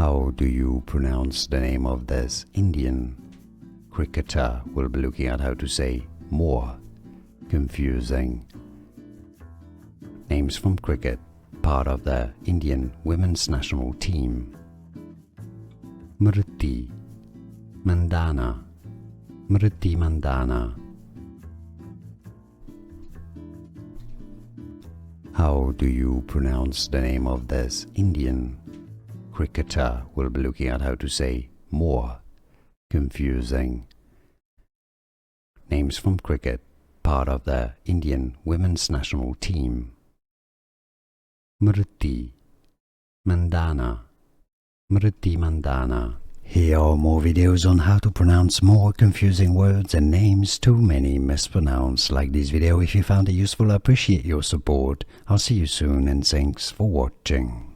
How do you pronounce the name of this Indian cricketer? We'll be looking at how to say more confusing names from cricket, part of the Indian women's national team. Smriti Mandhana, Smriti Mandhana. How do you pronounce the name of this Indian cricketer? We'll be looking at how to say more confusing names from cricket, part of the Indian women's national team. Smriti Mandhana, Smriti Mandhana. Here are more videos on how to pronounce more confusing words and names too many mispronounced. Like this video if you found it useful. I appreciate your support. I'll see you soon and thanks for watching.